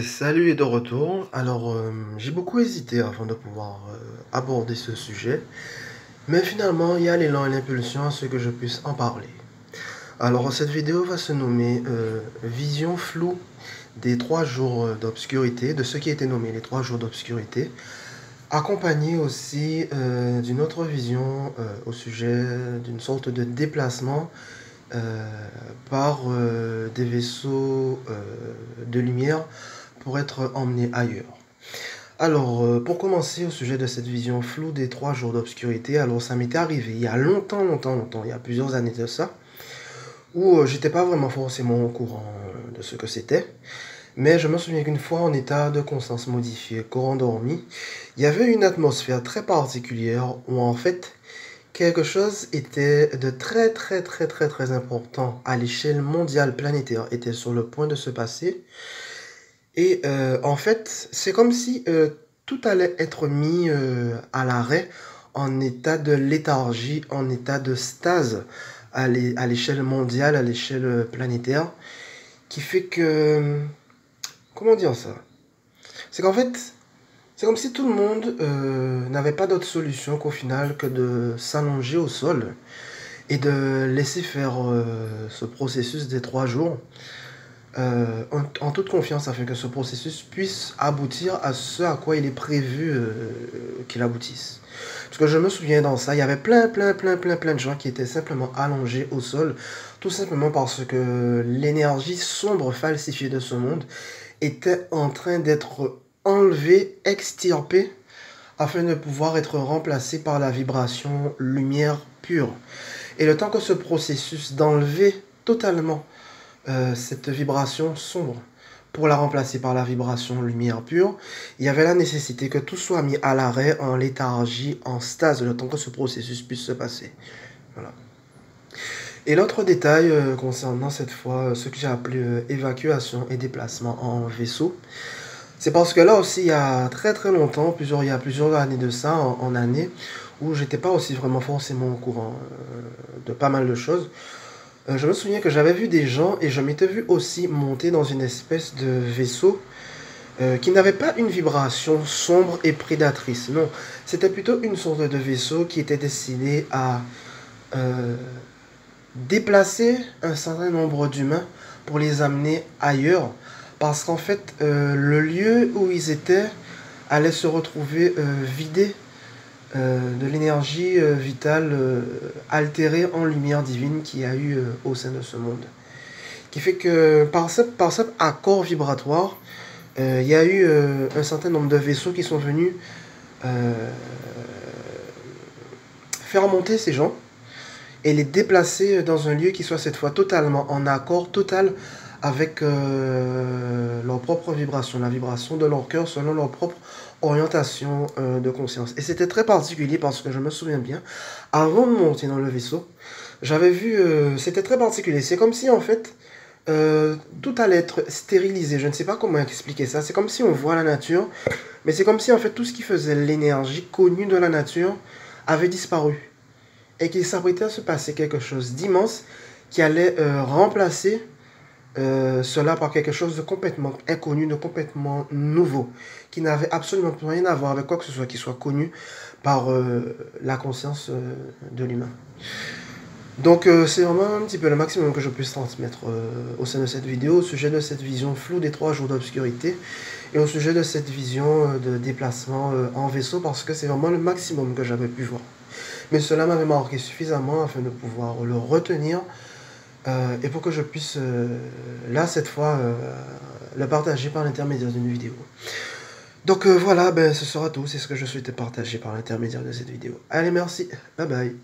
Salut et de retour. Alors, j'ai beaucoup hésité avant de pouvoir aborder ce sujet, mais finalement, il y a l'élan et l'impulsion à ce que je puisse en parler. Alors, cette vidéo va se nommer Vision floue des 3 jours d'obscurité, de ce qui a été nommé les 3 jours d'obscurité, accompagné aussi d'une autre vision au sujet d'une sorte de déplacement euh, par des vaisseaux de lumière pour être emmenés ailleurs. Alors, pour commencer au sujet de cette vision floue des 3 jours d'obscurité, alors ça m'était arrivé il y a longtemps, longtemps, longtemps, il y a plusieurs années de ça, où j'étais pas vraiment forcément au courant de ce que c'était, mais je me souviens qu'une fois en état de conscience modifié, corps endormi, il y avait une atmosphère très particulière où en fait quelque chose était de très très très très très important à l'échelle mondiale planétaire était sur le point de se passer. Et en fait, c'est comme si tout allait être mis à l'arrêt en état de léthargie, en état de stase à l'échelle mondiale, à l'échelle planétaire, qui fait que... Comment dire ça? C'est qu'en fait, c'est comme si tout le monde n'avait pas d'autre solution qu'au final que de s'allonger au sol et de laisser faire ce processus des 3 jours en toute confiance afin que ce processus puisse aboutir à ce à quoi il est prévu qu'il aboutisse. Parce que je me souviens dans ça, il y avait plein de gens qui étaient simplement allongés au sol, tout simplement parce que l'énergie sombre falsifiée de ce monde était en train d'être enlevée, extirpée, afin de pouvoir être remplacée par la vibration lumière pure. Et le temps que ce processus d'enlever totalement cette vibration sombre pour la remplacer par la vibration lumière pure, il y avait la nécessité que tout soit mis à l'arrêt, en léthargie, en stase, le temps que ce processus puisse se passer. Voilà. Et l'autre détail concernant cette fois ce que j'ai appelé évacuation et déplacement en vaisseau, c'est parce que là aussi, il y a très très longtemps, il y a plusieurs années de ça, en années, où j'étais pas aussi vraiment forcément au courant de pas mal de choses. Je me souviens que j'avais vu des gens et je m'étais vu aussi monter dans une espèce de vaisseau qui n'avait pas une vibration sombre et prédatrice. Non, c'était plutôt une sorte de vaisseau qui était destiné à euh, déplacer un certain nombre d'humains pour les amener ailleurs. Parce qu'en fait, le lieu où ils étaient allait se retrouver vidé de l'énergie vitale altérée en lumière divine qu'il y a eu au sein de ce monde. Qui fait que par cet accord vibratoire, il y a eu un certain nombre de vaisseaux qui sont venus euh, faire monter ces gens et les déplacer dans un lieu qui soit cette fois totalement en accord total avec leur propre vibration, la vibration de leur cœur selon leur propre orientation de conscience. Et c'était très particulier parce que je me souviens bien, avant de monter dans le vaisseau, j'avais vu, c'était très particulier. C'est comme si en fait, tout allait être stérilisé. Je ne sais pas comment expliquer ça. C'est comme si on voit la nature, mais c'est comme si en fait tout ce qui faisait l'énergie connue de la nature avait disparu et qu'il s'apprêtait à se passer quelque chose d'immense qui allait remplacer cela par quelque chose de complètement inconnu, de complètement nouveau, qui n'avait absolument plus rien à voir avec quoi que ce soit qui soit connu par la conscience de l'humain. Donc c'est vraiment un petit peu le maximum que je puisse transmettre au sein de cette vidéo, au sujet de cette vision floue des 3 jours d'obscurité et au sujet de cette vision de déplacement en vaisseau parce que c'est vraiment le maximum que j'avais pu voir. Mais cela m'avait marqué suffisamment afin de pouvoir le retenir et pour que je puisse, là, cette fois, le partager par l'intermédiaire d'une vidéo. Donc voilà, ben, ce sera tout. C'est ce que je souhaitais partager par l'intermédiaire de cette vidéo. Allez, merci. Bye bye.